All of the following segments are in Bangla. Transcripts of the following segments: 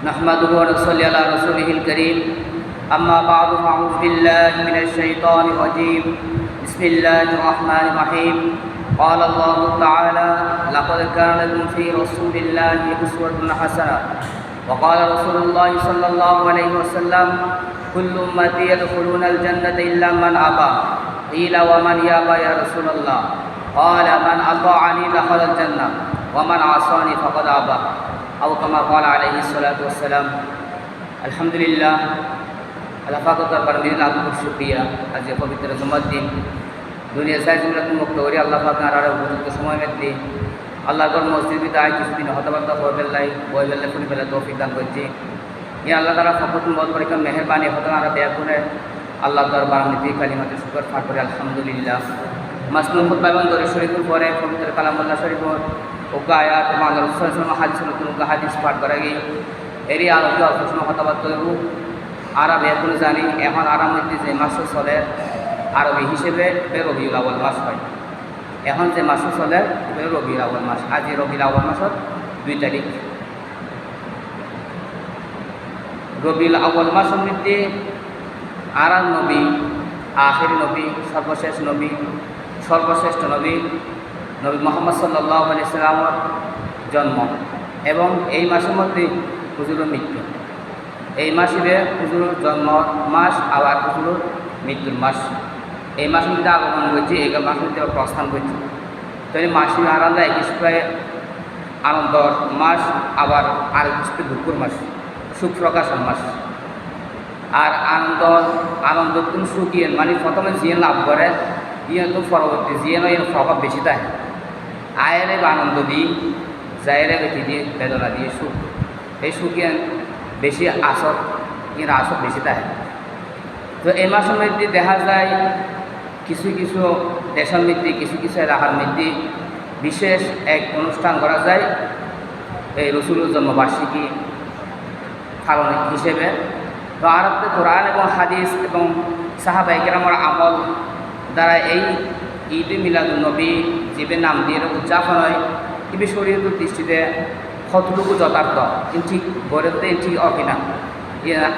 نحمده ونصلي على رسوله الكريم أما بعد فأعوذ بالله من الشيطان الرجيم بسم الله الرحمن الرحيم قال الله تعالى لقد كان لكم في رسول الله أسوة حسنة وقال رسول الله صلى الله عليه وسلم كل أمتي يدخلون الجنة إلا من أبى قيل ومن يأبى يا رسول الله قال من أطاعني دخل الجنة ومن عصاني فقد أبى أو كما قال عليه الصلاة والسلام الحمد لله আল্লাহ পাকের দরবারে মেরে লাখ লাখ শুকরিয়া। আজ পবিত্র জুমার দিন দুনিয়া সাইজুল্লাহ মুক্ত করি আল্লাহ পাক আর উপযুক্ত সময় মেতে আল্লাহ গর মসজিদ বিদায় কিছুদিন হতবার্তা হয়ে বেল্লাই বই বেল্লে ফুলি বেলা তৌফিক দান করছি। ইয়া আল্লাহ তাআলা ফকতুল বল পরীক্ষা মেহেরবানি হতো আর দয়া করে আল্লাহ দরবার নীতি কালিমাতে শুকর পাঠ করে আলহামদুলিল্লাহ। মাসনুন খুতবা এবং দরুদ শরীফের পরে পবিত্র কালামুল্লাহ শরীফের ওকা আয়াত এবং আল্লাহ রাসূল সাল্লাল্লাহু আলাইহি ওয়াসাল্লাম হাদিস পাঠ করা গিয়ে এরই আলোকে অল্প সময় হতবার্তা হইব। আরব এখন জানি এখন আরাম মধ্যে যে মাস চলে আরবি হিসেবে রবিউল আউয়াল মাস হয়। এখন যে মাস চলে রবিউল আউয়াল মাস। আজ রবিউল আউয়াল মাসের 2 তারিখ। রবিউল আউয়াল মাসের মধ্যে আরাম নবী আখির নবী সর্বশেষ নবী সর্বশ্রেষ্ঠ নবী নবী মুহাম্মদ সাল্লাল্লাহু আলাইহি সাল্লামের জন্ম এবং এই মাসের মধ্যে হুজুরের মৃত্যু। এই মাসে হুজুরের জন্ম মাস আবার হুজুরের মৃত্যুর মাস। এই মাসের মধ্যে আগমন করছে, এই মাসের মধ্যে প্রস্থান করছে। তো এই মাসে আলাদা এক হিসেবে আনন্দর মাস আবার আরেক হিসেবে দুঃখের মাস, সুখ প্রকাশের মাস। আর আনন্দ তুমি সুখিয়ে মানে প্রথমে জিয়ে লাভ করে ইয়ে তো পরবর্তী জিয়ে নয় এর প্রভাব বেশি থাকে। আয়ের আনন্দ দিই যায়ের বেশি দিয়ে বেদনা দিয়ে সুখ, এই সুখিয়ে বেশি আসর এর আসর বেশি থাকে। তো এই মাসের মধ্যে দেখা যায় কিছু কিছু দেশের মধ্যে কিছু কিছু এলাকার মধ্যে বিশেষ এক অনুষ্ঠান করা যায় এই রসুলের জন্মবার্ষিকী পালন হিসেবে। তো আরবতে কোরআন এবং হাদিস এবং সাহাবায়ে কেরামের আমল দ্বারা এই ঈদ মিলাদুন নবী জীবের নাম দিয়ে উদযাপন হয়। এই শরীয়তের দৃষ্টিতে কতটুকু যথার্থ ঠিক গড়েতে ঠিক অকিনা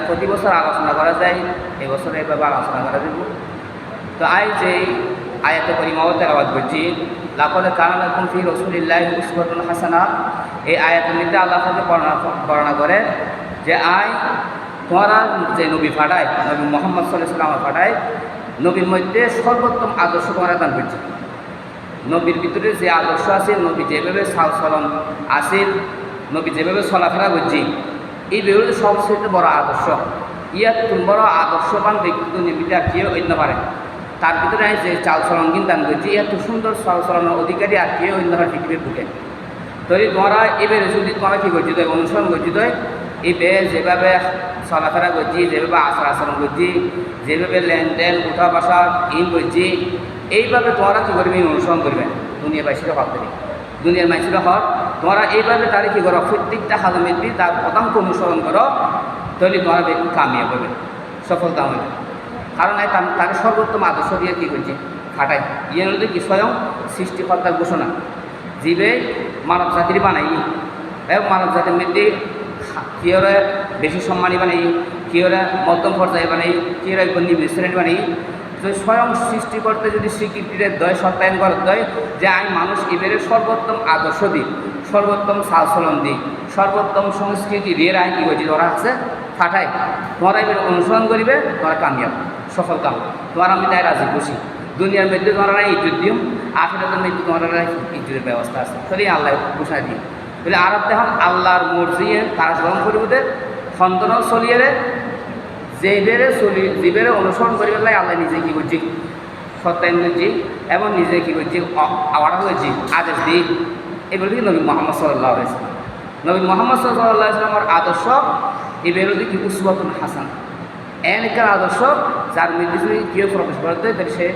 প্রতি বছর আলোচনা করা যায়, এবছর এইভাবে আলোচনা করা যাব। তো যে আয়াতে কারিমাও তেলাওয়াত করছি লাকাদ কানা লাকুম ফি রাসূলিল্লাহি উসওয়াতুন হাসানা। এই আয়াতের মধ্যে আল্লাহ তাআলা বর্ণনা করে যে তোমরা যে নবী ফাটায় নবী মুহাম্মদ সাল্লাল্লাহু আলাইহি ওয়াসাল্লাম ফাটায় নবীর মধ্যে সর্বোত্তম আদর্শ তোমরা দান করছে। নবীর ভিতরে যে আদর্শ আছে, নবী যেভাবে চালচলন আছে, নবী যেভাবে চলাফেরা করছি, এই বেরোলে সবচেয়ে বড় আদর্শ। ইয়ার বড় আদর্শবান ব্যক্তিত্ব নির্মিত আর কেউ অন্য পারে। তার ভিতরে যে চালচলন কিন্তু দান করছি, এত সুন্দর চালচলনের অধিকারী আর কেউ অন্য হয় পৃথিবীর বুকে। তৈরি তোমরা এবারে যদি তোমরা কী করছি তো অনুসরণ করছি তো এবে যেভাবে চলাফেরা করছি, যেভাবে আচার আচরণ করছি, যেভাবে লেনদেন উঠা বসা করছি, এইভাবে তোমরা কী করবে অনুসরণ করবে। দুনিয়াবাসীরা হক করি দুনিয়ার মানুষেরা হক তোমরা এইভাবে তারা কী করো প্রত্যেকটা হালমেদি তার পদাঙ্ক অনুসরণ করো, তাহলে তোমরা একটু কামিয়াব হবে, সফলতা হবে। কারণ তার সর্বোত্তম আদর্শ দিয়ে কী করছে খাটায়। ইয়ে নদী কি স্বয়ং সৃষ্টিকর্তার ঘোষণা জীবে মানব জাতির বানাই এবং মানব জাতির মধ্যে কী ওরা বেশি সম্মানী বানাই, কী ওরা মধ্যম পর্যায়ে বানাই, কী ওরা একবার নিম্ন শ্রেণী বানাই। তো স্বয়ং সৃষ্টি করতে যদি স্বীকৃতির দয় সত্যায়ন করার দয় যে আমি মানুষ এবারে সর্বোত্তম আদর্শ দিই, সর্বোত্তম চালচলন দিই, সর্বোত্তম সংস্কৃতি দিয়ে আইন কী হয়েছে ওরা আছে ফাটাই। তোমরা এবার অনুসরণ করিবে, তোমরা কামিয়াব সফল কাম। তোমার আমি তাই রাজি খুশি। দুনিয়ার মধ্যে তোমরা ইজ্জত দিও, আখিরাতের মধ্যে তোমরা ইজ্জতের ব্যবস্থা আছে। তাহলে আল্লাহ ঘোষণা দিই বলে আরব দেখুন আল্লাহর মর্জিয়ে তারা স্মরণ করিবে খন্দন চলিয়ে যেবেরে অনুসরণ করি পেলাই আল্লাহ নিজে কী করছি সত্যায়ন করছি এবং নিজে কী করছি অর্ডার করছি আদেশ দিই। এগুলো কি নবী মুহাম্মদ সাল্লাল্লাহু আলাইহি ওয়াসাল্লাম। নবী মুহাম্মদ সাল্লাল্লাহু আলাইহি ওয়াসাল্লামের আদর্শ এবেরও কি উসওয়াতুন হাসান একটা আদর্শ যার মধ্যে যদি কেউ প্রবেশ করতে তাহলে সে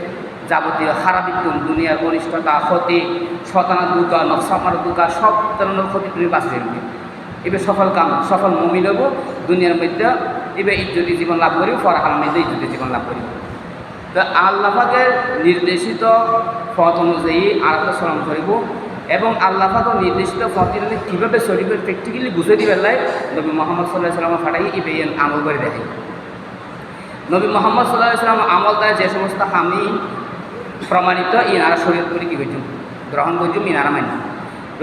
যাবতীয় খারাপিত্তুম দুনিয়ার অনিষ্টতা ক্ষতি শতানা দুকা নকশামার দুকা সব ধরনের ক্ষতি তুমি বাঁচিয়ে রাখবে। এবার সফল মুমিন হব দুনিয়ার মধ্যে, এবার ইজ্জতি জীবন লাভ করিব, পরকালের মধ্যে ইজ্জতি জীবন লাভ করিব। তো আল্লাহ পাকের নির্দেশিত পথ অনুযায়ী আরাধনা স্মরণ করিব এবং আল্লাহ পাকের নির্দিষ্ট ফজিলত কীভাবে শরীফে প্র্যাকটিক্যালি বুঝে দিবেন লাই নবী মোহাম্মদ সাল্লাহ সাল্লাম ফাটাই ইবেন আমল করে দেখে। নবী মোহাম্মদ সাল্লাহ সাল্লাম আমল দ্বারা যে সমস্ত হামি প্রমাণিত ইনারা শরীয়ত করে কী করছুন গ্রহণ করছুন ইনারা মানি।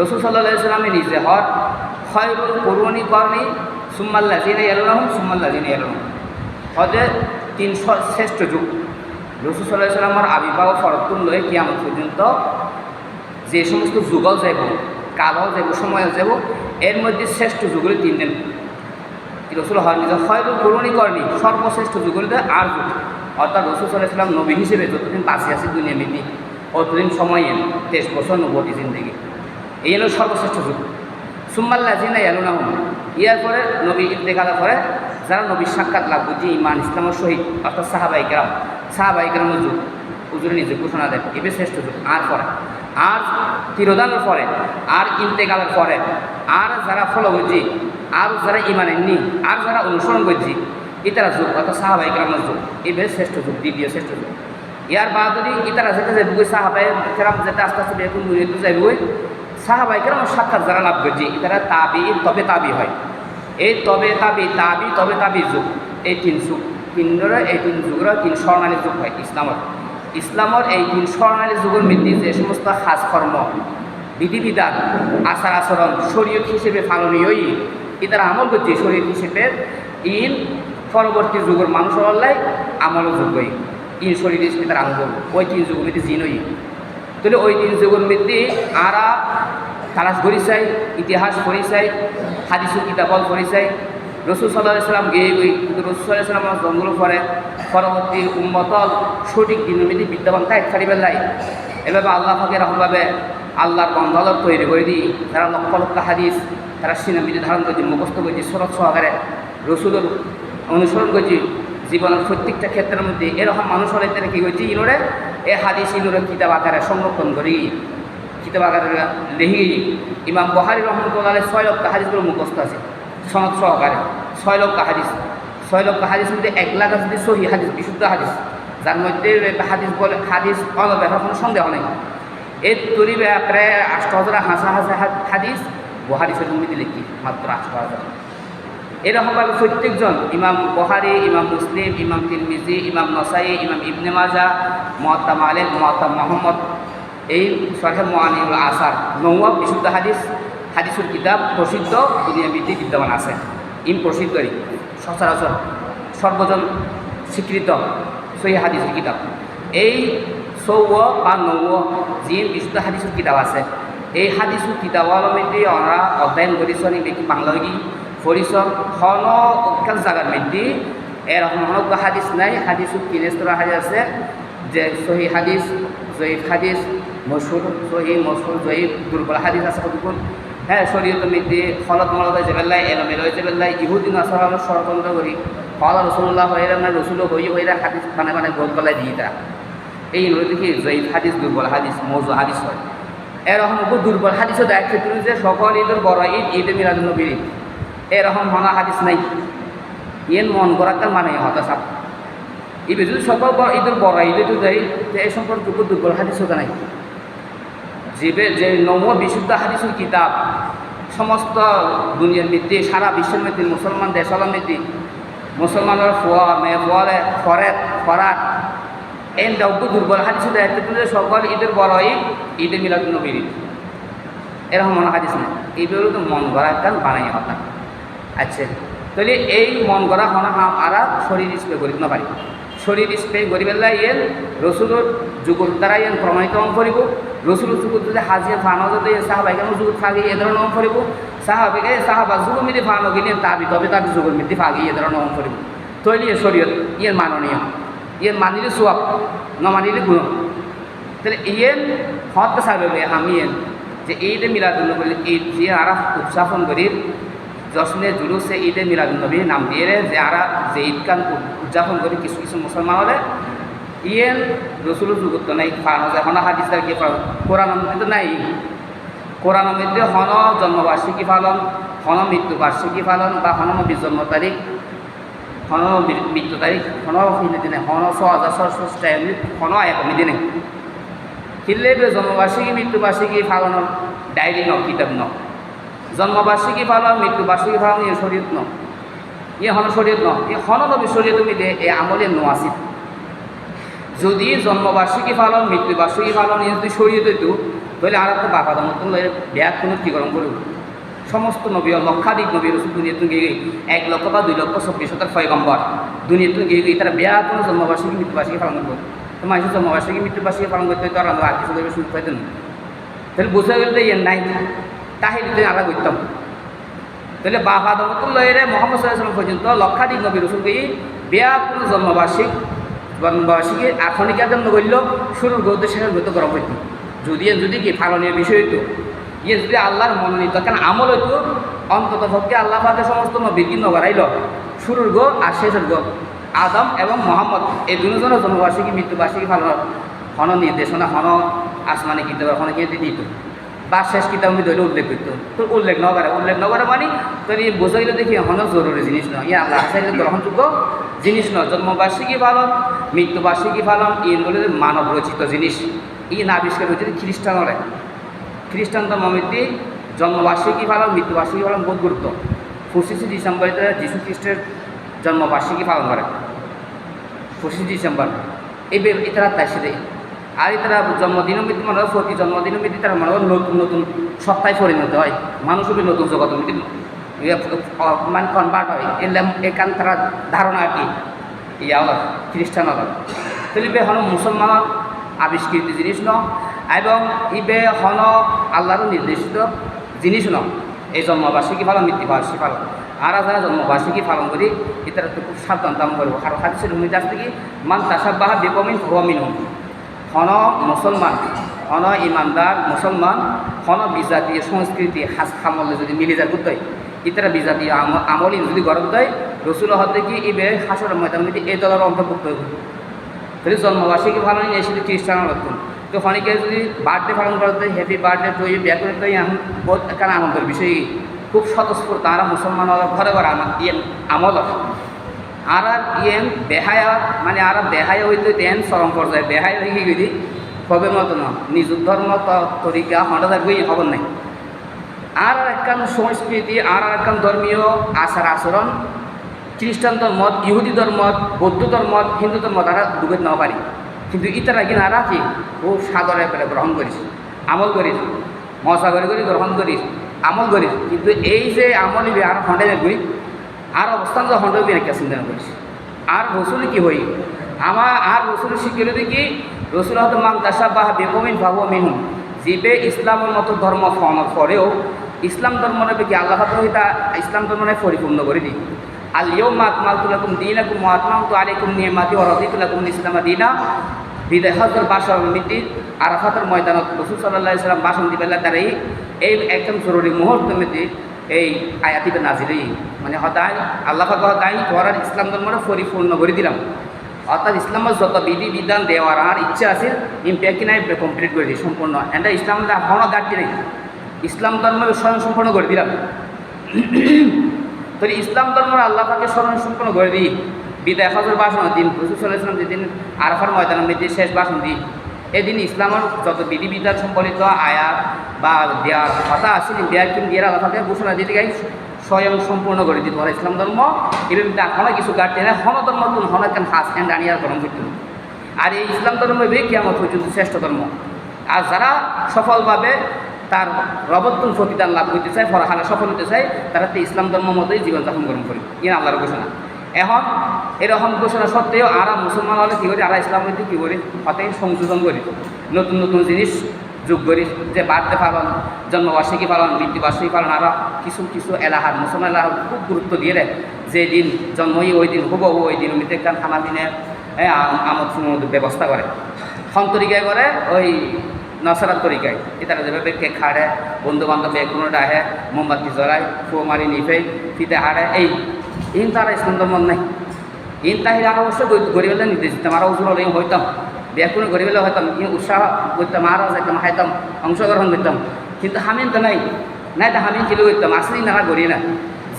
রসুল সাল্লাহ সাল্লামে নিজে হর খয়রুল করুণী করণী সুম্মাল্লা জিনে এলহম সুম্মাল্লা জিনে এলহম হজে 300 শ্রেষ্ঠ যুগ। রসুল সাল্লাহ সাল্লামের আবির্ভাব ফরতুন লয়ে কিয়ামত পর্যন্ত যে সমস্ত যুগও যাব কালও যাব সময়ও যাব এর মধ্যে শ্রেষ্ঠ যুগগুলি 3 দিন রসুল হওয়ার নিজে খয়রুল করুণী করণী সর্বশ্রেষ্ঠ যুগগুলিতে আর যুগ অর্থাৎ রসুল সাল্লাহ সাল্লাম নবী হিসেবে যতদিন বাঁচে আছে দুনিয়া মিতি অতদিন সময় 23 বছর 90 জিন্দগি এই হলো সর্বশ্রেষ্ঠ যুগ। সুম্মাল্লা জিনা ইয়ালুনাহুম ইয়ার পরে নবী ইন্তেকালের পরে যারা নবীর সাক্ষাৎ লাভ করছে ইমান ইসলামের শহীদ অর্থাৎ সাহাবাই কেরামের যুগ হুজুরে নিজে ঘোষণা দেন এবে শ্রেষ্ঠ যুগ। আর পরে আর তিরোদানের পরে আর ইন্তেকালের পরে আর যারা ফলো করছি আর যারা ইমান এননি আর যারা অনুসরণ করছি ইতারা যুগ অর্থাৎ সাহাবাই কেরামের যুগ এবে শ্রেষ্ঠ যুগ দ্বিতীয় শ্রেষ্ঠ যুগ। ইয়ার বাহাদুরি ইতারা যেতে যাইব সাহাবাই কেরাম যেতে আস্তে আস্তে বেগুন দুনিয়াতে যাইব সাহাবাই কেরামের সাক্ষাৎ যারা লাভ করছে ইতারা তাবি তবে তাবি হয়। এই তবে তাবি যুগ এই 3 যুগ এই 3 যুগের 3 স্বর্ণালী যুগ হয় ইসলামের এই 3 স্বর্ণালী যুগের মধ্যে যে সমস্ত কাজকর্ম বিধিবিধান আচার আচরণ শরীয়ত হিসেবে পালনীয়ই ইতারা আমল করছে শরীয়ত হিসেবে ইন পরবর্তী যুগের মানুষের লাই আমলও যোগ্যই ইন শরীর হিসেবে তারা আমল করব ওই 3 যুগের মধ্যে জিনই তাহলে ওই 3 যুগের মধ্যে আরা তালাশ করি চাই ইতিহাস পড়ি চাই হাদিসুল কিতাবল পড়ি চাই রসুল সাল্লাহ সাল্লাম গিয়ে গই কিন্তু রসুল সাল্লাহ সাল্লাম জঙ্গল পরে পরবর্তী উম্মতল সঠিক দিনমিতি বিদ্যমান তাই ছাড়িবেন লাই এভাবে আল্লাহ ফাঁকে রকমভাবে আল্লাহর বন্ধলত তৈরি করে দিই তারা লক্ষ লক্ষ হাদিস তারা সিনেমিতি ধারণ করছে মুখস্থ করছে সরত সহকারে রসুলের অনুসরণ করছি জীবনের প্রত্যেকটা ক্ষেত্রের মধ্যে এরকম মানুষ হলে তারা কী করছে ইনোরে এ হাদিস ইনোরে কিতাব আকারে সংরক্ষণ করি কিতাব আকারে লিখি ইমাম বুখারী রহমতুল্লাহ 6 লক্ষ হাদিসগুলো মুখস্থ আছে সনদ সহকারে 6 লক্ষ হাদিস মধ্যে 1 লাখ আছে সহি হাদিস বিশুদ্ধ হাদিস যার মধ্যে হাদিস অনব্যথা কোনো সন্দেহ নেই এর তৈরি প্রায় 8,000 হাদিস বুখারী শরীফের মধ্যে লিখি মাত্র 8,000। এরকমভাবে প্রত্যেকজন ইমাম বুখারী ইমাম মুসলিম ইমাম তিরমিজি ইমাম নসাই ইমাম ইবনে মাজাহ মুওয়াত্তা মালিক মুওয়াত্তা মুহাম্মদ এই শরহে মুআনিউল আসার নওয়াব বিশুদ্ধ হাদিসুল কিতাব প্রসিদ্ধ দুনিয়া ভিত্তিক বিদ্যমান আছে প্রসিদ্ধই সচরাচর সর্বজন স্বীকৃত সহি হাদিসুল কিতাব এই 100 বা 90 যে বিশুদ্ধ হাদিসুল কিতাব আছে এই হাদিসুল কিতাবর মধ্যে ওনারা অধ্যয়ন করেছেন বেশি বাংলা পরিশ্রম হন উৎকাল জায়গার মধ্যে এরকম অনেক হাদিস নাই হাদিসুল কিনেস্তরা হাদিস আছে যে সহি হাদিস জয়ীফ হাদিস মশহুর সহি মশহুর জয়ীফ দুর্বল হাদিস আছে কতক্ষণ হ্যাঁ শরীয়তের মধ্যে ফলত মলত হয়েছে বেল্লাই এলোমেলো হয়েছে বেল্লাই ইহুদিন আসর ষড়যন্ত্র করি ফলা রসুল্লাহ হয়ে না রসুলও হয়ে হাদিস মানে গোল গলায় দিয়ে তা এই নদী দেখি জয়ীফ হাদিস দুর্বল হাদিস মৌজু হাদিস হয় এরকম খুব দুর্বল হাদিসও দায়িত্ব তুলি যে সকল ঈদের বড় ঈদে মিলাদুন্নবীর এরকম হনা হাদিস নাই ইয়েন মন করার মানে হতাশা ইবে যদি সকল ঈদের বড় ঈদে তো যাই এই সম্পর্কে খুব দুর্বল হাদিসও নাই যে বিশুদ্ধ হাদিসুল কিতাব সমস্ত দুনিয়ার মধ্যে সারা বিশ্বের মধ্যে মুসলমান দেশের মধ্যে মুসলমানের ফরাত এই দব্য দুর্বল হাদিসের দায়িত্ব তুলে সকল ঈদের বড় ঈদে মিলাদুন্নবীর এরকম মনে হাদিস না এইগুলো তো মন গড়া একটা বানাই হতা আচ্ছা তাহলে এই মন গড়া হনা আরা শরীর স্প্রে করি না পারি শরীর স্প্রে করিবেলা ইয়েন রসুলের যুগর দ্বারা ইয়েন প্রমাণিত করিব রসুলের যুগত যদি হাজিয়ে ফানো যদি সাহাবাইকের যুগ ফাঁকি এ ধরনের নম করিব সাহাবা যুগ মিলে ফানো গেলে তাবি তবে তাবি যুগের মধ্যে ফাঁকি এ ধরনের নম করিব তৈরি শরীয়ত ইয়ের মাননীয় ইয়ের মানিলে সোয়াব ন মানিলে গুণ তাহলে ইয়েন হত সাবে আমি যে ঈদে মিলাদুন্নবী ঈদ যে আরা উদযাপন করি জশ্নে জুলুসে ঈদে মিলাদুন্নবী নাম দিয়ে যে আরা যে ঈদকান উদযাপন করি কিছু কিছু মুসলমান হলে ইয়েন রসুলের যুগত নাই ফানো যায় হন হাদিস কি কোরআন মধ্যে নাই কোরআন মধ্যে হন জন্মবার্ষিকী পালন হন মৃত্যুবার্ষিকী পালন বা হন নবীর জন্ম তারিখ হন মৃত্যু তারিখ হন দিনে হন 6,600 টাইম হন এক দিনে কিনলে জন্মবার্ষিকী মৃত্যুবার্ষিকী পালন ডায়েরি ন কিতাব ন জন্মবার্ষিকী পালন মৃত্যুবার্ষিকী পালন ইয়ে শরীয়ত ন ইয়ে হন শরীয়ত ন ইয়ে হন নবী শরীয়ত মিলে এই আমলের নো আসিত যদি জন্মবার্ষিকী পালন মৃত্যুবার্ষিকী পালন ইয়ে যদি শরীয়ত হইতো তাহলে আর একটা বাবা মতন ব্যাগ কোনো কী গরম করব সমস্ত নবী লক্ষাধিক নবী রসুল দুনিয়াতে গিয়ে 1 লক্ষ বা 2 লক্ষ 24,000 পয়গম্বর দুনিয়াতে গিয়ে তারা ব্যাগ কোনো জন্মবার্ষিকী মৃত্যুবার্ষিকী পালন করবো তো মানুষের জন্মবার্ষিকী মৃত্যুবার্ষিকী পালন করতে তো আর কিছু করবে শুরু পাইতেন তাহলে বোঝা গেল যে ইয়ে নাই তাহিলে আলাদা করতাম তাহলে বাবা দমতুল্লাহ মোহাম্মদ সাল্লাল্লাহু পর্যন্ত লক্ষাধিক নবী রসুল গিয়ে ব্যাগ কোনো জন্মবার্ষিকী আখনিকার জন্য করল শুরুর গৌত শেষের গৌত গরম হইত যদি কি পালনীয় বিষয় হইতো ইয়ে যদি আল্লাহর মনোনীত কেন আমল হইতো অন্তত পক্ষে আল্লাহ পাকে সমস্ত নবীর কি নগরাইল শুরুর গো আর শেষের গো আদম এবং মোহাম্মদ এই দুজনের জন্মবার্ষিকী মৃত্যুবার্ষিকী পালন হন নির্দেশনা হন আসমানি কিতাব হন কিনে দিত বা শেষ কিতাব আমি ধরে উল্লেখ করতো তো উল্লেখ নগরে মানে তোর এই বোঝা গেলে দেখি হন জরুরি জিনিস নয় ইয়ে আল্লাহ হাসাইলে গ্রহণযোগ্য জিনিস নয় জন্মবার্ষিকী পালন মৃত্যুবার্ষিকী পালন এইগুলো মানব রচিত জিনিস না আবিষ্কার হয়েছে খ্রিস্টানরা খ্রিস্টান ধর্মমধ্যে জন্মবার্ষিকী পালন মৃত্যুবার্ষিকী পালন বহুত গুরুত্ব 25 ডিসেম্বরে যীশু খ্রিস্টের জন্মবার্ষিকী পালন করে 25 ডিসেম্বর এটারা তাই সাথে আর তারা জন্মদিন মৃত্যু মনে হয় প্রতি জন্মদিন মৃত্যু তারা মনে হয় নতুন নতুন সত্তায় পরিণত হয় মানুষও নতুন জগৎ মানে কনভার্ট হয় এখান তারা ধারণা আর কি ইয়া খ্রিস্টান তাহলে হন মুসলমান আবিষ্কৃত জিনিস ন এবং ইবে হন আল্লাহর নির্দেশিত জিনিস ন এই জন্মবার্ষিকী পালন মৃত্যুবার্ষিকী পালন আর যারা জন্মবার্ষিকী পালন করি এটারা তো খুব সাবধানতাম করবো আর হাদিসের ভূমি কাছ থেকে মান তাসাব্বাহা বিকমিন হুয়ামিন হন মুসলমান হন ইমানদার মুসলমান হন বিজাতীয় সংস্কৃতি হাস খামলে যদি মিলে যায় বুঝতে ইতারা বিজাতীয় আমলি যদি গরম দেয় রসুল হতে কি ইবে হাসর ময়দান মধ্যে এই দলের অন্তর্ভুক্ত হইব তাহলে জন্মবার্ষিকী পালন এসে খ্রিস্টান লক্ষণ তো অনেকে যদি বার্থডে পালন করতে হ্যাপি বার্থডে তো এই ব্যাপারে তো এখন বহুত একটা আনন্দের বিষয় খুব স্বতঃস্ফূর্ত তারা মুসলমান ঘরে ঘরে আমল আর ইয়েন বেহায়া মানে আর বেহায়া হইতে দেন চরম পর্যায়ে বেহায়া হয়ে গিয়ে হবে মতো না নিজ ধর্ম তরিকা হঠাৎ গিয়ে খবর নাই আর একখান সংস্কৃতি আর একখান ধর্মীয় আচার আচরণ খ্রিস্টান ধর্ম ইহুদি ধর্ম বৌদ্ধ ধর্ম হিন্দু ধর্ম তারা ডুবে নেওয়া পারি কিন্তু ইতারা কিনা আর কি খুব সাদরে পেলে গ্রহণ করিস আমল করিস মশা করে গ্রহণ করিস আমল করিস কিন্তু এই যে আমল আর হন্ডে নেবি আর অবস্থান যে হন্ডে একটা চিন্তা করিস আর রসুল কি হই আমার আর রসুল শিখিল কি রসুল হয়তো মান দাসা বা বেকমিন ভাবু মিনু জীবে ইসলামের মতো ধর্ম করেও ইসলাম ধর্ম নেবে কি আল্লাহ তা ইসলাম ধর্ম পরিপূর্ণ করে দিই আলিয়ম আকমালতু লাকুম দীনাকুম ওয়া আতমামতু আলাইকুম নি'মাতি ওয়া রাদিতু লাকুম ইসলাম দীনা বিদায় হজর বাসর মিতি আরাফাতের ময়দানত রাসূল সাল্লাল্লাহু আলাইহি ওয়াসাল্লাম ভাষণ দিবেলা তারাই এই একদম জরুরি মুহূর্ত মধ্যে এই আয়াতিটা নাজিল হই মানে হতাই আল্লাহ পাক হতাই তোরা ইসলাম ধর্ম পরিপূর্ণ করে দিলাম অর্থাৎ ইসলামের যত বিধি বিধান দেওয়ার আর ইচ্ছা আছে ইম্প্যাক্ট নাই কমপ্লিট করে দিই সম্পূর্ণ এটা ইসলাম হওয়া গাড়ি নেই ইসলাম ধর্ম স্বয়ং সম্পূর্ণ করে দিলাম তো ইসলাম ধর্মের আল্লাহ পাকে স্মরণ সম্পন্ন করে দিই বিদায় হজর ভাষণ দিন রাসূল সাল্লাল্লাহু আলাইহি ওয়াসাল্লাম যেদিন আরাফার ময়দানের মধ্যে শেষ ভাষণ দিই এদিন ইসলামের যত বিধিবিধান সম্বলিত আয়াত বা দেওয়ার কথা আসেনি দেয়ার কিন্তু দিয়ে আল্লাহ পাকে ঘোষণা দিতে গাই স্বয়ং সম্পূর্ণ করে দিতে পারে ইসলাম ধর্ম এবং হনা কিছু গাড়তে না হন ধর্ম হনা কেন হাস কেন দাঁড়িয়ে গ্রহণ করতে আর এই ইসলাম ধর্ম কিয়ামত পর্যন্ত শ্রেষ্ঠ ধর্ম আর যারা সফলভাবে তার রবত্তুল প্রতিদান লাভ করতে চায় ফরাহালে সফল হতে চায় তারা তো ইসলাম ধর্ম মতোই জীবনযাপন গ্রহণ করে ইয়ে আল্লাহর ঘোষণা এখন এরকম ঘোষণা সত্ত্বেও আরা মুসলমান হলে কী করি আরা ইসলাম হইতে কী করি হতে সংযোজন করি নতুন নতুন জিনিস যোগ করি যে বার্থডে পালন জন্মবার্ষিকী পালন মৃত্যুবার্ষিকী পালন আরও কিছু কিছু এলাহার মুসলমান এলাহার খুব গুরুত্ব দিয়ে দেয় যে দিন জন্মই ওই দিন হবো ওই দিন উনি দেখতাম খানা দিনে আমদ ব্যবস্থা করে খন তরিকায় করে ওই নসরাত তরিকায় তারা যেভাবে কেক হাড়ে বন্ধু বান্ধব কোনো ডাহে মোমবাতি জ্বলায় ফো মারি নিফে ফিতে হাড়ে এই ইন তারা ইসলাম ধর্ম নাই ইন তাহির আর অবশ্যই গরিবেলা নির্দেশ দিতাম আরও উজুর হলে হইতাম কোনো গরিবেলা হইতাম উৎসাহ করতাম আরও যাইতাম হাইতাম অংশগ্রহণ করতাম কিন্তু হামিন তো নাই তো হামিন কিলো করতাম আসলেই না গড়ি না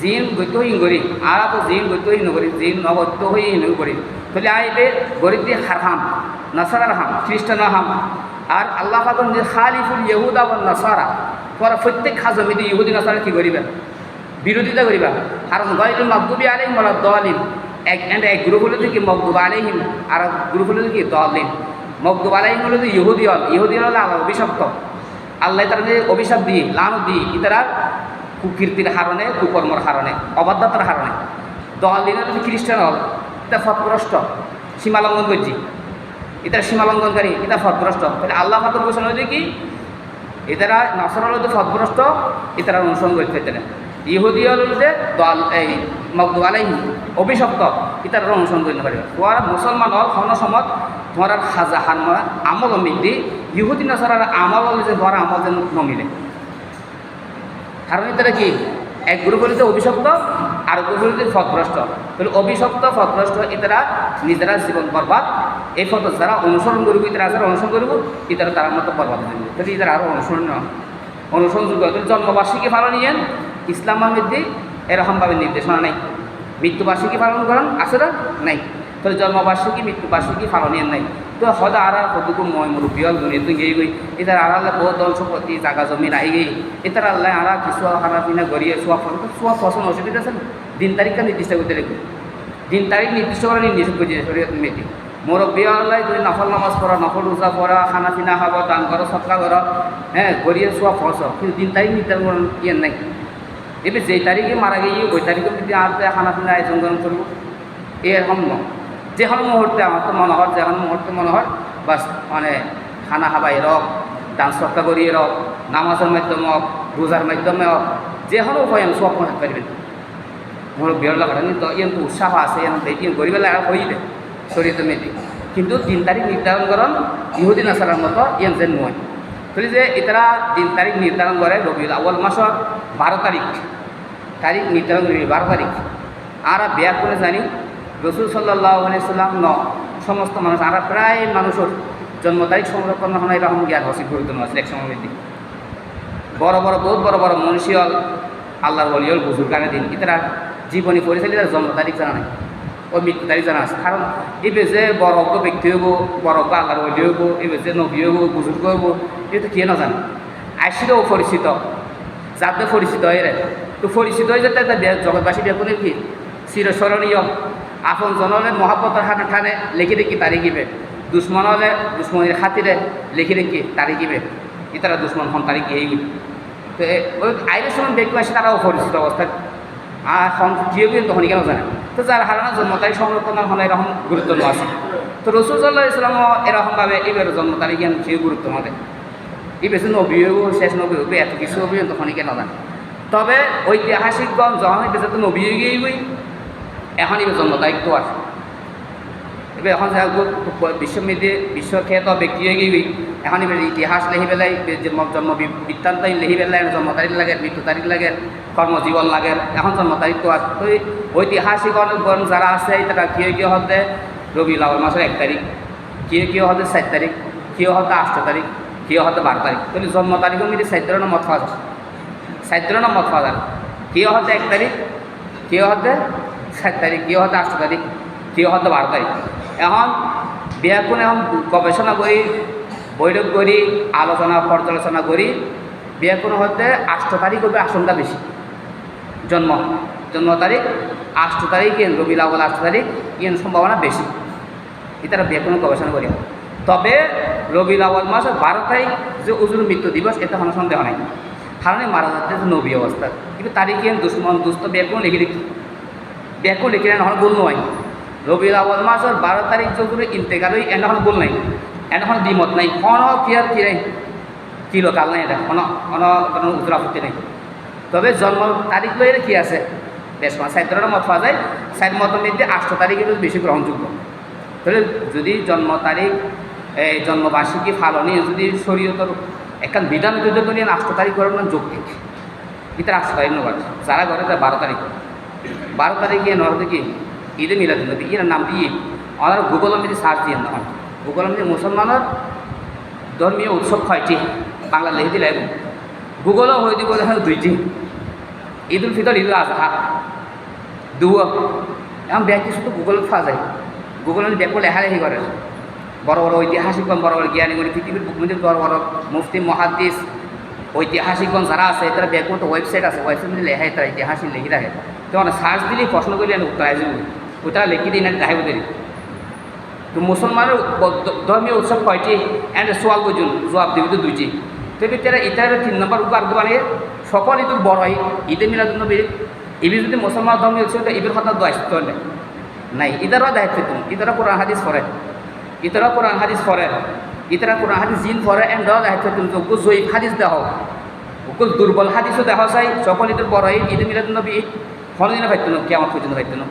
জিন গত্য হই গড়ি আর তো জিন গত্য হই নগরি জিন নগত্য হই নগরি তাহলে আইবে গরিব দিয়ে হাম নাসারার হাম খ্রিস্টান হাম আর আল্লাহ পাক যে খালিফুল ইহুদা ওয়ান নাসারা তোরা প্রত্যেক হাজমিদি ইহুদি নাসারা কী করিবা বিরোধিতা করিবা কারণ গায়রুল মাগদুবি আলাইহিম ওয়ালা দালিন এক গ্রুপ হলো কি মাগদুব আলাইহিম আর গ্রুপ হলো কি দালিন মাগদুব আলাইহিম হলো ইহুদি হল আল্লাহ অভিশপ্ত আল্লাহ তারা অভিশাপ দিয়ে লানত দিয়ে ইতারা কুকীর্তির কারণে কুকর্মর কারণে অবাধ্যতার কারণে দালিন হল খ্রিস্টান হল এটা ফতগ্রস্ত সীমালঙ্ঘন করছি এটা সীমালঙ্ঘনকারী এটা ফতগ্রস্ত তাহলে আল্লাহ ফাতর ঘোষণা হয়েছে কি এতারা নাসারা হলো ফতগ্রস্ত এতারা অনুসরণ করতে না ইহুদি হল যে দল এই মাগদুব আলাইহিম অভিশপ্ত এটার অনুসরণ করতে পারবে তোমার মুসলমান হল কোনো সময় তোমার খাজা খান আমল মিদি ইহুদি নাসারার আমল হল যে তোমার আমল যেন নমিলে কারণ এটারা কি এক গ্রুপ হলিতে অভিশপ্ত আর গ্রুপ হলিতে ফতগ্রস্ত তাহলে অভিশপ্ত ফতগ্রস্ত এটারা নিজেরা জীবন বরবাদ এই ফত যারা অনুসরণ করব এটারা যারা অনুসরণ করব এটারা তার মতো বরবাদ হয়ে যাবে তাহলে এটারা আরও অনুসরণযোগ্য তাহলে জন্মবার্ষিকী পালন নিয়েন ইসলামের মধ্যে এরকমভাবে নির্দেশনা নেই মৃত্যুবার্ষিকী পালন করেন আছে না নাই তাহলে জন্মবার্ষিকী মৃত্যুবার্ষিকী পালনীয় নাই তো সদা আর কতটুকু মই মুরব্বী হল দুনিয়া তুই গিয়ে গই এটার আড়ালে বহু দল সম্পত্তি জায়গা জমি নাই গই এটার আল্লাহ আর কিছু খানা পিনা গড়িয়ে সোয়া ফসল অসুবিধা আছে না দিন তারিখটা নির্দিষ্ট করতে রেখে দিন তারিখ নির্দিষ্ট করে নির্দেশ করছে শরীয়ত মেয়েটি মুরব্বী আল্লাহ তুমি নফল নামাজ পড়া নফল রোজা পড়া খানা পিনা খাব দান করো সৎকা করো হ্যাঁ গড়িয়ে সোয়া ফসল কিন্তু দিন তারিখ নির্ধারণ করেন ইয়ে নাই এবার যেই তারিখে মারা গিয়ে ওই তারিখে যদি আর খানা পিনা আয়োজন গ্রহণ করবো এরকম নয় যে কোনো মুহূর্তে আমার তো মনে হয় যে কোনো মুহূর্তে মনে হয় বাস মানে খানা খাবাই রক দান সৎকা করিয়ে রক নামাজের মাধ্যমে হোক রোজার মাধ্যমে হোক যে কোনো উপায় আমি সব মনে পারবেন মোর বিয়ের লাগাটা কিন্তু ইয়ে তো উৎসাহ আছে ইয়ে গরিবেলা আর হয়ে দেয় শরীরে মেয়েটি কিন্তু দিন তারিখ নির্ধারণ করেন ইহুদি নাসারার মতো ইয়ে যে নয় তাহলে যে এটারা দিন তারিখ নির্ধারণ করে রবিউল আউয়াল মাসের 12 তারিখ নির্ধারণ করি 12 তারিখ আর বিয়া করে জানি রসুল সাল্লাল্লাহু আলাইহি সাল্লাম সমস্ত মানুষ আর প্রায় মানুষের জন্ম তারিখ সংরক্ষণ হয় এরকম জ্ঞান হসি গুরুত্বপূর্ণ আছে এক সময় বড় বহুত বড় মনীষী হল আল্লাহর ওলি হল বুজুর্গানের দিন এটারা জীবনী পরিচালিত জন্ম তারিখ জানা নাই ওই মৃত্যু তারিখ জানা আছে কারণ এই যে বড় ব্যক্তি হইব বড় আল্লাহর ওলি হইব এই যে নবী হইব বুজুর্গ হইব এটা কে না জানে আইসিরও পরিচিত যাতে পরিচিত হয়ে তো পরিচিত হয়ে যাতে জগৎবাসী দেখুন কি চিরস্মরণীয় আপন জনলে মহাব্বতের হাতে ঠানে লিখে রেখি তারিখিবে দুশ্মন হলে দুশ্মনের খাতিরে লিখে রেখি তারিখিবে এটারা দুশ্মন হন তারিখে এই তো ওই আইরের সময় ব্যক্তি আসে তারাও পরিচিত অবস্থায় আর কেউ কিন্তু তখন কেন জানে তো যার হারানো জন্ম তারিখ সংরক্ষণের হলে এরকম গুরুত্ব আছে তো রসুল সাল্লাহ ইসলামও এরকমভাবে এবার জন্ম তারিখে কেউ গুরুত্ব নদে এই বেশি নবী হইব শেষ নবী হইবে এত কিছু হবে তখন কেন জানে তবে ঐতিহাসিকগণ যখন বেঁচে তো নবী হয়ে গিয়েই এখন এবার জন্ম তারিখ তো আছে এবার এখন বিশ্বখ্যাত ব্যক্তি হয়ে গিয়ে এখন এবার ইতিহাস লেখি পেলাই জন্ম বৃত্তান্ত লেখি পেলাই জন্ম তারিখ লাগে মৃত্যু তারিখ লাগে কর্মজীবন লাগে এখন জন্ম তারিখ তো আছে তো ঐতিহাসিকগণ যারা আছে তারা কেউ হতে রবিউল আউয়াল মাসের 1 তারিখ কেউ হতে 4 তারিখ কেউ হতে 8 তারিখ কেউ হতে 12 তারিখ তাহলে জন্ম তারিখের মধ্যে 4 ধরনের মত পাওয়া যায় 4 ধরনের মত পাওয়া যায় কেউ হতে 1 তারিখ কেউ হতে 7 তারিখ কেউ হতে 8 তারিখ কেউ হতে 12 তারিখ এখন ব্যাকুণ এখন গবেষণা করি বৈঠক করি আলোচনা পর্যালোচনা করি ব্যাকুণ হতে 8 তারিখ হবে আশঙ্কা বেশি জন্ম তারিখ 8 তারিখ রবিউল আউয়াল 8 তারিখ সম্ভাবনা বেশি এটা ব্যাকুণ গবেষণা করি তবে রবিউল আউয়াল মাসের 12 তারিখ যে হুজুর মৃত্যু দিবস এটা কোনো সন্দেহ নাই কারণে মারা যাচ্ছে নবী অবস্থা কিন্তু তারিখে দুস্থ ব্যাকুণ লিখে নেন এখন ভুল নয় রবিউল আউয়াল মাসের 12 তারিখ যদি ইন্তেকাল হই এখন ভুল নাই এখন দ্বিমত নাই কোনো ক্লিয়ার কি নাই কি লোকাল নাই এটা কোনো উত্তর আপত্তি নেই তবে জন্ম তারিখ লইলে কি আছে বেশ 4 ধরনের মত পাওয়া যায় 4 মতের মধ্যে 8 তারিখে বেশি গ্রহণযোগ্য তাহলে যদি জন্ম তারিখ এই জন্মবার্ষিকী পালনে যদি শরীয়তের একটা বিধান যদি তো নিয়ে 8 তারিখ করার মানে যৌক্তিক এটা 8 তারিখ নয় যারা ঘরে 12 তারিখ 12 তারিখে নয় কি ঈদে মিলাদুন্নবী এর নাম দিয়ে ওনারা গুগলের মধ্যে সার্চ দিয়ে না গুগলের মধ্যে মুসলমানের ধর্মীয় উৎসব 6টি বাংলা লিখে দিলে গুগলও হয়ে দিব দেখেন 2টি ঈদুল ফিতর ঈদুল আজহা এখন ব্যাংকে শুধু গুগলত পাওয়া যায় গুগলের ব্যাংকে লেখালেখি করে বড় ঐতিহাসিকগণ বড় জ্ঞানীগুলি পৃথিবীর বুকমন্দির বড় মুফতি মহাদ্দিস ঐতিহাসিকগণ যারা আছে তারা ব্যাকমতো ওয়েবসাইট আছে, ওয়েবসাইট মধ্যে লেখায় তারা ইতিহাসিক লিখি রাখে, তখন সার্চ দিলে প্রশ্ন করলে উত্তর আসবে, ওটা লিখি দিই না দেখাইব দেরি। তো মুসলমানের ধর্মীয় উৎসব কয়টি এন্ড সোয়াল বুঝুন জবাব দিবি তো দুইটি। তো ভিতরে ইতার 3 নম্বর উপর মানে সকল ঈদুর বড় ঈদে মিলাদুন্নবী ইবি যদি মুসলমান ধর্মীয় উৎসব ইবির কথা দায়িত্ব নাই, ইতারাও দায়িত্ব তুমি, ইতারা কোরআন হাদিস পড়ে, ইতারা কোরআন হাদিস পড়ে, ইতারা কোরআন হাদিস জিন পড়ে এন্ড দায়িত্ব তুমি যোগ্য জয়ীব হাদিস দেওয়া হোক, ওকে দুর্বল হাদিসও দেখা যায়। সকল ঈদের বড় ঈদে মিলাদুন্নবী কোনোদিনও পাইত না, কেমন পর্যন্ত পাইত না।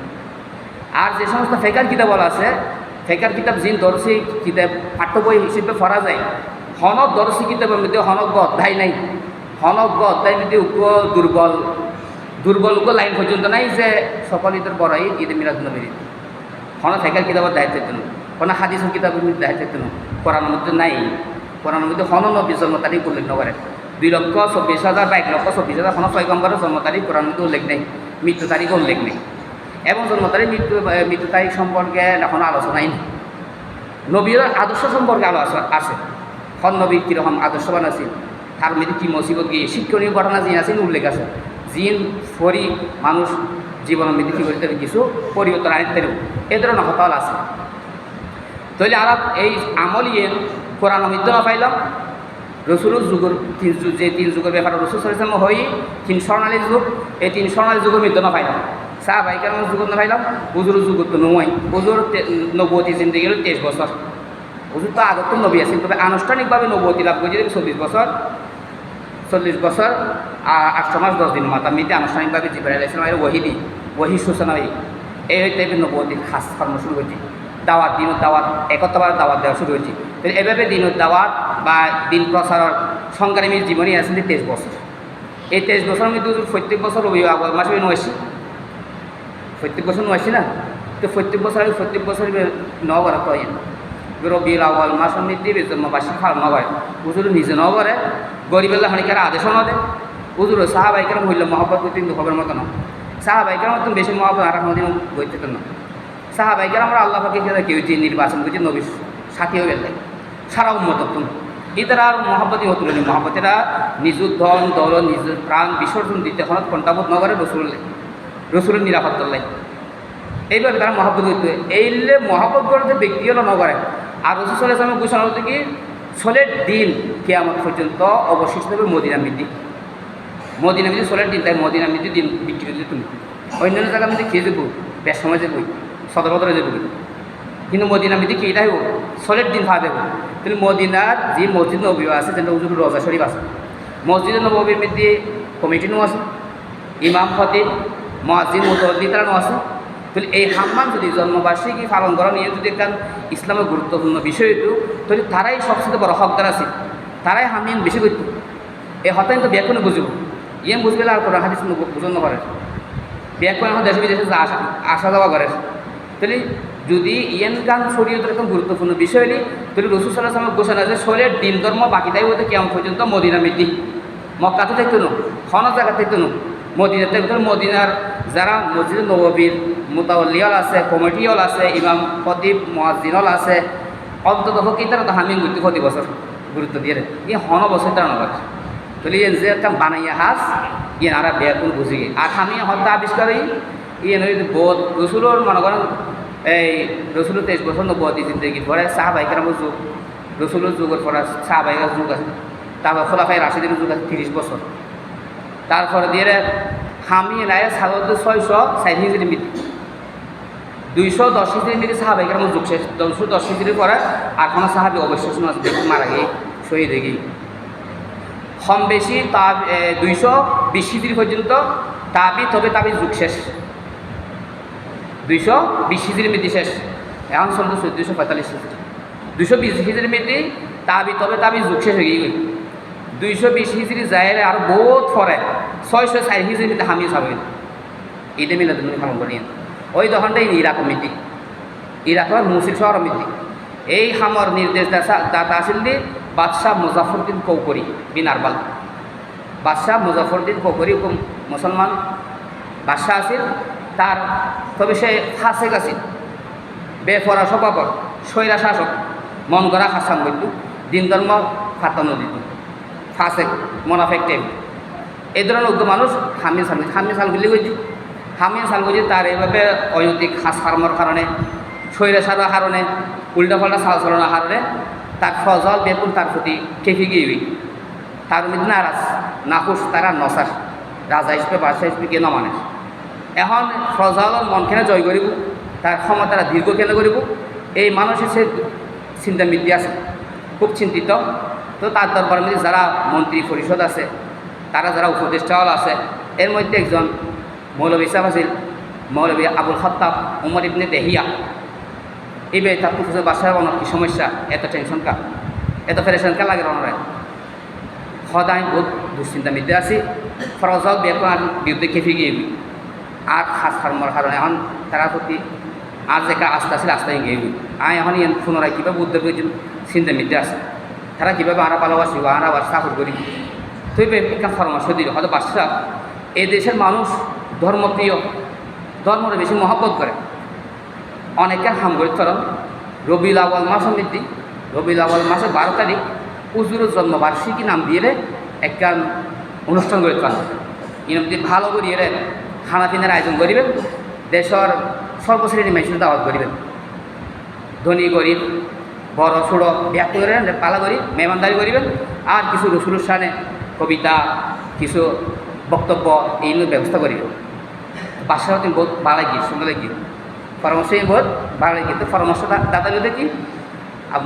আর যে সমস্ত ফেকার কিতাব আছে, ফেকার কিতাব জিন দর্শী কিতাব পাঠ্য বই হিসেবে পড়া যায়, হনক দর্শী কিতাবের মধ্যে হনক অধ্যায় নাই, হনক অধ্যায়ের মধ্যে দুর্বল দুর্বল লাইন পর্যন্ত নাই যে সকল ঈদের বড় ঈদে মিলাদুন্নবী হন ফেকার কিতাবের দায়িত্ব না, কোনো হাদিসের কিতাবের মধ্যে দায়িত্ব না, কোরআনের মধ্যে নাই। কোরআনের মধ্যে হন নবী জন্ম তারিখ উল্লেখ নকরে, 2,24,000 বা 1,24,000 কোনো পয়গম্বরের জন্ম তারিখ কোরআনের মধ্যে উল্লেখ নেই, মৃত্যু তারিখও উল্লেখ নেই, এবং জন্ম তারিখ মৃত্যু তারিখ সম্পর্কে এখনো আলোচনাই নেই। নবীর আদর্শ সম্পর্কে আলোচনা আছে, হন নবী কীরকম আদর্শবান আছে, তার মধ্যে কী মুসিবত গিয়ে শিক্ষণীয় ঘটনা জিন আছে উল্লেখ আছে, জিন ফরি মানুষ জীবনের মধ্যে কী করতে কিছু পরিবর্তন আনতে এ ধরনের হতাল আছে। তাহলে আর এই আমলিয়ে কোরআন মধ্যে না পাইলাম, রসুলের যুগের যে 3 যুগের ব্যাপারে রসুল সাল্লাল্লাহু আলাইহি হই 3 স্বর্ণালী যুগ, এই 3 স্বর্ণালী যুগের মধ্যে না পাইলাম, সাহাবায়ে কেরামের যুগ না পাইলাম, হুজুরের যুগ তো নয়, হুজুর নবুয়তি জিন্দেগি হল 23 বছর, হুজুর তো আগত নবী আছেন, তবে আনুষ্ঠানিকভাবে নবুয়তি লাভ করেছিলেন 40 বছর 8 মাস 10 দিন মাতা মিতে আনুষ্ঠানিকভাবে জিবরাইল আলাইহিস সালামের ওয়াহি সূচনা এই টাইপের নবুয়তির খাস কর্ম শুরু হয়েছে, দাওয়াত দিনের দাওয়াত একত্রবার দাওয়াত দেওয়া শুরু হয়েছে। তো এভাবে দিনের দাওয়াত বা দিন প্রচারের সংগ্রামীর জীবনে আসেন 23 বছর। এই 23 বছরের মধ্যে প্রত্যেক বছর রবিবার মাসে নয়সি, প্রত্যেক বছর নয়সি না, তো প্রত্যেক বছর নগরে তো রবিউল আউয়াল মাসের মধ্যে জন্মবার্ষিক পালন করে, হুজুর নিজে ন করে, গরিবেল্লা হানিকার আদেশও না দেয়, হুজুর সাহাবায়ে কেরাম হইল মহব্বত করতে কিন্তু খবর মতো না, সাহাবায়ে কেরাম মতন বেশি মহব্বত আর কোনোদিন বইতে না। সাহাবায়ে কেরাম আমরা আল্লাহ পাকে কেউ যে নির্বাচন করছে নবীর সাথী হয়ে গেলে সারা উম্মত হতুন, এদের আর মহব্বতই হতুন, মহব্বতেরা নিজের ধন দৌলত নিজের প্রাণ বিসর্জন দিতে এখন কণ্ঠাবোধ নগরে রসুলের নিরাপত্তার লাই, এইভাবে তারা মহব্বত করতে এইলে মহব্বত করতে ব্যক্তি হলো নগরে। আর রসুল সাল্লাল্লাহু আলাইহি ওয়াসাল্লাম ঘোষণা হতো কি সোলের দিন কিয়ামত পর্যন্ত অবশিষ্ট হবে মদিনা মৃদ্ধি, মদিনা মৃদ্ধি সোলের দিন, তাই মদিনা মৃদ্ধি দিন বিক্রি করতে তুমি অন্যান্য জায়গার মধ্যে খেয়ে যাবো, বেশ সময় যাবো, সদর বদরে যাবো, কিন্তু মদিনা মৃদ্ধি খেয়েটাই হোক সোলের দিন খাওয়া দেবো। কিন্তু মদিনার যে মসজিদ নবী আছে যেটা হুজুর রোজা শরীফ আছে, মসজিদ নবীর মধ্যে কমিটিও আছে, ইমাম খতিব মুয়াজ্জিন মুতাওয়াল্লি তারাও আছে। তাহলে এই হাম্মান যদি জন্মবার্ষিকী পালন করা নিয়ে যদি একটা ইসলামের গুরুত্বপূর্ণ বিষয় হইত, তাহলে তারাই সবচেয়ে বড় হকদার আছে, তারাই হামিয়ান বেশি করত। এই হতাই তো ব্যাকুণে বুঝব, ইয়ে বুঝবে আর কোরআন হাদিস বুঝন করে ব্যাকুণ এখন দেশে বিদেশে আসা যাওয়া করে। তাহলে যদি ইয়েন গান শরীয়তের এরকম গুরুত্বপূর্ণ বিষয় হলে তাহলে রসুল সাল্লাল্লাহু আলাইহি ওয়াসাল্লাম ঘোষণা আছে শরীরের দিন ধর্ম বাকিটাই হতে কেমন পর্যন্ত মদিনা মৃদ্ধি, মক্কাতে থাকতো না, কোনো জায়গা থাকতো না, মদিনাতে মদিনার যারা মসজিদ নববীর মুতাওয়াল্লিয়াল আছে, কমিটিওয়াল আছে, ইমাম খতিব মুয়াজ্জিনল আছে, অন্তত কি তারা তো হামিন গুরুত্ব প্রতি বছর গুরুত্ব দিয়ে ইয়ে হন বছর তারা নগর। তাহলে ইয়ে যে একটা বানাইয়া হাস ইয়ে আর বেয়াকুল বুঝি গে আর আমি হত্যা আবিষ্কারই ইয়ে নয় বোধ রসুলোর মনে করেন এই রসুলের 23 বছর নবুয়তি জিন্দেগির পরে সাহাবায়ে কেরামের যুগ, রসুলের যুগের পরে সাহাবায়ে যুগ আছে, তারপর খোলাফায়ে রাশিদের যুগ আছে 30 বছর, তারপরে দিয়ে হামি নাই 660 হিজরি মৃত্যু, 210 হিজরি মৃত্যু সাহাবায়ে কেরামের যুগ শেষ, 210 হিজরির পরে আর কোনো সাহাবি অবশ্যই মারা গিয়ে শহীদ হয়ে গিয়ে কম বেশি তা 220 হিজরি পর্যন্ত তাবি, তবে তাবি যুগ শেষ, 220 হিজরি মৃত্যু শেষ, এখন চলতো 1445 হিজরি, 220 হিজরি মৃত্যু তাবি, তবে তাবি যুগ শেষ হয়ে গিয়ে 220 হিজরি যায় আর বহুত পরে 604 হিজরি মৃত্যু হামিয়ে সাবে ঈদে মিলাদুন্নবী পালন করি। ওই দোকানটাই ইরাক মৃত্যু, ইরাকের মুসিল শহর মৃত্যু। এই হামর নির্দেশ দাতা আসিল দি বাদশাহ মুজাফরউদ্দিন কৌকরি বিন আরবাল, বাদশাহ মুজাফরউদ্দিন কৌকরি মুসলমান বাদশাহ আছিল, তার তবে সে ফাসেক আছিল, বেফরা স্বভাবর স্বৈরা শাসক, মন গড়া হাসান বৈদ্য, দিন ধর্ম ফাতানো দিত, ফাসেক মোনাফেক টাইপ এই ধরনের উগ্র মানুষ হামিয়া সালগুলি কইছি হামিয়া সালগুলি তার এইভাবে অনৈতিক হাস ফার্মর কারণে স্বৈরাচারের কারণে উল্টাপাল্টা চাল চলনের কারণে তার ফজল বেকুন তার প্রতি খেপি গিয়ে তার মধ্যে নারাজ নাখুশ তারা নসার রাজা হিসেবে বাদশাহ হিসেবে কে নমানে এখন ফজলের মনখানে জয় করিব তার ক্ষমতাটা দীর্ঘ কেন করিব এই মানুষের সে চিন্তা বৃদ্ধি আছে খুব চিন্তিত তো তার দরবারের মধ্যে যারা মন্ত্রী পরিষদ আছে তারা যারা উপদেষ্টাওয়ালা আছে এর মধ্যে একজন মৌলবী সাহেব আছিল মৌলবী আবুল খত্তাব উমর ইবনে দেহিয়া এইবার তার পুজো বাসায় অনেক কি সমস্যা এত টেনশন কা এত ফেরেশন কা লাগে অনরায় সদায় বহুত দুশ্চিন্তা মধ্যে আছি ফরজল বেকার বিরুদ্ধে খেপে গিয়ে আর খাস ফার্মর কারণে এখন তারা প্রতি আর যে আস্তে আসলে আস্তে গিয়ে এখন পুনরায় কীভাবে উদ্যোগ করেছেন চিন্তা মধ্যে আছে তারা কীভাবে আরা ভালোবাসি আরা আবার চাকর করি তো একটা পরামর্শ দিল হয়তো বাদশা এই দেশের মানুষ ধর্মপ্রিয় ধর্মটা বেশি মহব্বত করে অনেকের হামগরিত কারণ রবিউল আউয়াল মাস সমৃদ্ধি রবিউল আউয়াল মাসের 12 তারিখ হুজুরের জন্মবার্ষিকী নাম দিয়ে একটা অনুষ্ঠান করে পান ইনমধ্যে ভালো করিয়ে খানা পিনার আয়োজন করিবেন দেশের সর্বশ্রেণী মানুষের দাওয়াত করিবেন ধনী গরিব বড় ছোট ব্যাগ করে পালা করি মেহমানদারি করিবেন আর কিছু রসুলের সানে কবিতা কিছু বক্তব্য এই ব্যবস্থা করিবেন বাসাও তুমি বহুত ভালো গিয়ে সুন্দর গিয়ে পরামর্শ বহুত ভালো গিয়ে তো পরামর্শ দাদা যদি কি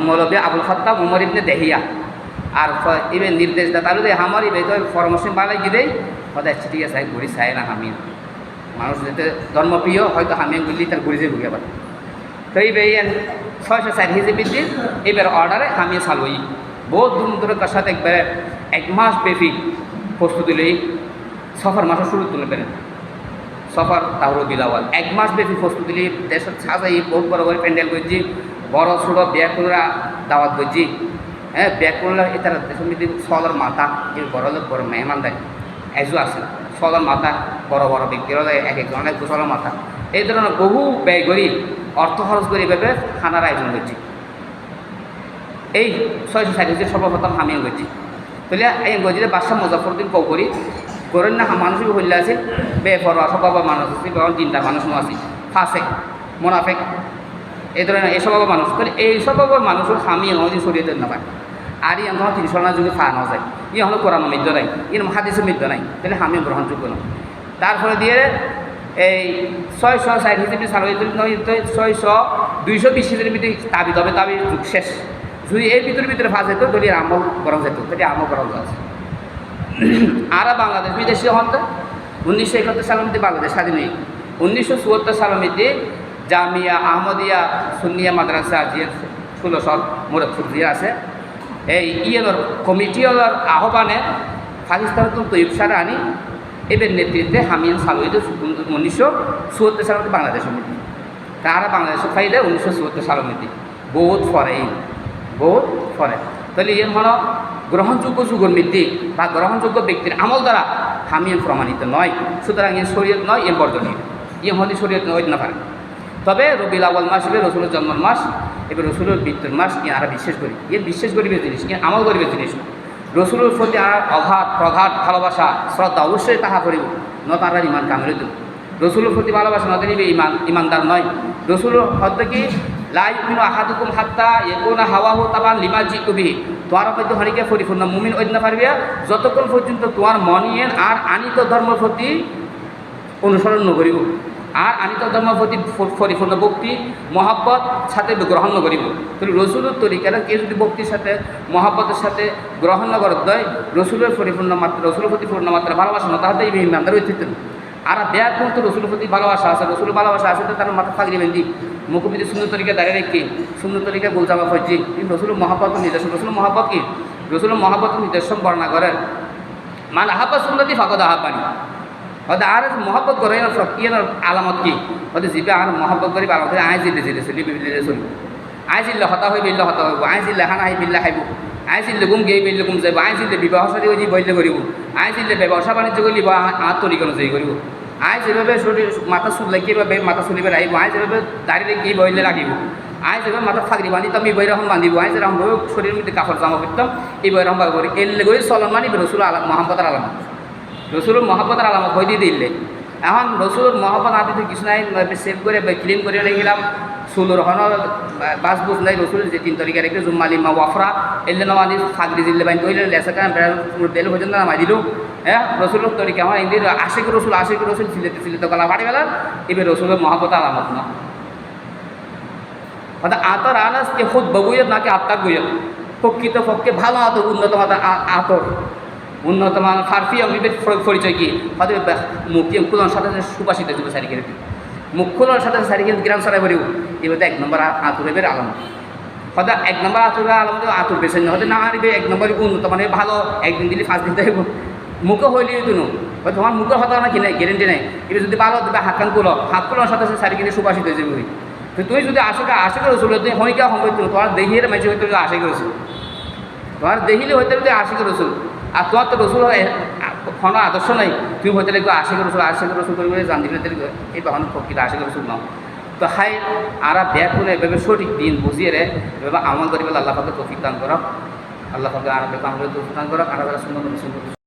মৌলবী আবুল খত্তাব উমর ইবনে দেহিয়া আর এবার নির্দেশ দাতা আমার এই পরামর্শ ভালো গিয়ে দেয় হয়তো ঠিক আছে ঘুরি চাই না হামিয়া মানুষ যেতে ধর্মপ্রিয় হয়তো হামিয়া গুলি তার ঘুরি যে ঘুরে আবার তো এইবার 604 হিজরির এবার অর্ডারে হামিয়া চালুই বহুত দূর দূরের সাথে একবারে 1 মাস ব্যাপী প্রস্তুতি লই সফর মাসের শুরু তুলে পেরেন সফর তাহলে বিলাওয়াল 1 মাস ব্যাপী প্রস্তুতি নিয়ে দেশের সাজাই বহুত বড় বড় প্যান্ডেল করছি বড় ছোট ব্যাকুলরা দাওয়াত করছি হ্যাঁ ব্যাকুলরা এটার দেশের মধ্যে সদর মাথা যে বড় লোক বড় মেহমানদারি এজও আছে সদর মাথা বড় বড় ব্যক্তিরা এক একজনের গোসলের মাথা এই ধরনের বহু ব্যয় করি অর্থ খরচ করে এভাবে খানার আয়োজন করছি এই 640 সর্বপ্রথম হামিয়া করছি তাহলে এই গজিরে বাদশাহ মুজাফফরউদ্দিন কৌ করি করেন না মানুষই হইলে আছে বেফর অসবাব মানুষ আছে চিন্তা মানুষ আছে ফাসেক মোনাফেক এই ধরনের এই স্বভাব মানুষ তাহলে এই স্বভাব মানুষের হামিয়া নদী সরিয়ে দেন না পায় আর ই এখন 300 না যুগে খাওয়া যায় ই হলো কোরআন মৃদ্ধ নাই এরকম হাদিসের মৃদ্ধ নাই তাহলে হামিয়া গ্রহণযোগ্য নয় তারপরে দিয়ে এই 660 হিসেবে সাল 220 হিসেবের ভিতরে দাবি তবে দাবি যুগ শেষ যদি এর ভিতরে ফাঁস যেত তাহলে আমল করা যেত তাহলে আমল করা আছে আর বাংলাদেশ বিদেশি হন 1971 সালের মধ্যে বাংলাদেশ স্বাধীন হয়ে 1974 সালের মধ্যে জামিয়া আহমদিয়া সুন্নিয়া মাদ্রাসা যে 16 সাল মোরদপুর দিয়ে আছে এই ইয়ের কমিটির আহ্বানে পাকিস্তানের তৈব সারা আনি এদের নেতৃত্বে হামিয়ান সালুইদ 1974 সালের মধ্যে বাংলাদেশের মধ্যে তারা বাংলাদেশে ফাইলে 1974 সালের মধ্যে বহুত ফরে তাহলে এর হল গ্রহণযোগ্য যুগের মধ্যে বা গ্রহণযোগ্য ব্যক্তির আমল দ্বারা হামিয়ান প্রমাণিত নয় সুতরাং এর শরীয়ত নয় এর বর্জনীয় হলে শরীয়ত নয় না পারে তবে রবিউল আউয়াল মাস হবে রসুলের জন্মের মাস এবার রসুলের মৃত্যুর মাস আমরা বিশ্বাস করি এর বিশ্বাস করিবের জিনিস কি আমল করিবের জিনিস রসুলের প্রতি আর প্রঘাত ভালোবাসা শ্রদ্ধা অবশ্যই তাহা করিব নতারা ইমান কামড়ে দেব রসুলের প্রতি ভালোবাসা নতুন ইমানদার নয় রসুলের হত্যা কি লাই মিনু আহাদুকুম হাত্তা ইয়াকুনা হাওয়াহু তাবান লিমা জিতুবিহি তোমার মধ্যে হরিকে পরিপূর্ণ মুমিন ওই না পারবে যতক্ষণ পর্যন্ত তোমার মনিয়েন আর আনিত ধর্মের প্রতি অনুসরণ নকরিব আর আনিত ধর্মের প্রতি পরিপূর্ণ ভক্তি মহাব্বত সাথে গ্রহণ করিব তাহলে রসুলের তরিকাটা কে যদি ভক্তির সাথে মহাব্বতের সাথে গ্রহণ করার দেয় রসুলের পরিপূর্ণ মাত্রা রসুলের প্রতি পূর্ণ মাত্রা ভালোবাসা না তাহলে এই ইমানদার ঐতিহ্য আর ব্যাগ কিন্তু রসুলের প্রতি ভালোবাসা আছে রসুলের ভালোবাসা আছে তো তার মাথা ফাঁকি বেঁধি মুখবিধি সুন্দর তরিকা দাঁড়িয়ে রেখে সুন্দর তরিকা গোলজামা ফজি কিন্তু রসুলের মহাব্বত নিদর্শন রসুলের মহাব্বত কি রসুলের মহাব্বত নিদর্শন বর্ণনা করেন মান আহাব্বা সুন্নতি ফাকদ আহাব্বানি হয়তো আর মহাব্বত করে ইয়ের আলামত কি হয়তো জিপে আর মহাব্বত করি আলামত আয় জিলে চলি বিলে চলি আয় জিল্লে হতা হয়ে বিল্লে হতা হইব আয় জিল্লে হানা আহি বিল্লা খাইব আয় জিল্লে গুম গিয়ে বিল্লে গুম যাইব আয় জিল্লে বিবাহ সাথে যে বইলে করিব আয় জিল্লে ব্যবসা বাণিজ্য করলিব আর তরিকনো জয়ী করিব আয় যেভাবে শরীর মাথা চুল লাগিয়ে মাথা চুলিবে রাখিব আয় যেভাবে দাঁড়িয়ে গিয়ে বইলে রাখিব আয় যেভাবে মাথা ফাঁকরি বাঁধিতাম এই বইরকম বাঁধিব আয় যেরকম শরীরের মধ্যে কাপড় জামা করতাম এই বইরকম ভাবে করি এলে করে চলন মানি রসুল আলাম মহাম্মদের আলামত রসুলের মহাব্বতের আলামত হয়ে দিয়ে দিলে এখন রসুলের মহাব্বত আদিতে কিছু নাই সেভ করে ক্লিন করে রেখেলাম চুলোর হন বাস বুঝ নাই রসুল যে 3 তরিকা রেখে জুম্মালি মা ওয়াফরা এলে নামানি ফাঁকরি জিল্লে বাইন কইলে লেসা কান বেল হয়ে না নামাই দিল হ্যাঁ রসুলের তরিকা আমার ইন্দির আশিক রসুল সিলেতে গলা ফাটি গেলাম এবার রসুলের মহাব্বত আলামত না অর্থাৎ আতর আনাস কে খুদ বগুয়ত নাকি আত্মাক গুয়ত প্রকৃত পক্ষে ভালো আতর উন্নত মাতার আতর উন্নত মান ফারফিয়াম বিবেক পরিচয় কি হয়তো মুক্তি খুলনার সাথে সুবাসিত ছিল সারিকের মুখ খুলনার সাথে সারিকের গ্রাম সারাই বলেও এবার 1 নম্বর আতুরের আলামত হয়তো 1 নম্বর আতুরের আলামত আতুর বেছে হয়তো না আনবে 1 নম্বর উন্নত মানে ভালো একদিন দিলে 5 দিন দেব মুখে হইলে তুমি হয়তো তোমার মুখের হতো না কি নাই গ্যারেন্টি নাই এবার যদি ভালো দেবে হাত খুলার সাথে সারিকের সুবাসিত হয়ে যাবে তো তুই যদি আশা করেছিল তুই হইকা সম্ভব তোমার দেখিয়ে মেঝে হইতে আশা করেছিল তোমার দেখিলে হইতে আশা করেছিল আর তোমার তো রসুল কোনো আদর্শ নাই তুমি হয়তো একটু আশিক রসুল করবে জান দিলে এই বাহন প্রকৃত আশিক রসুল নাও তো হাই আর ব্যাগ করে এভাবে সঠিক দিন বুঝিয়ে রে এভাবে আমল করি বলে আল্লাহ পাকে তৌফিক দান করো আল্লাহ পাকে আর আমাদের তৌফিক দান করো আর সুন্দর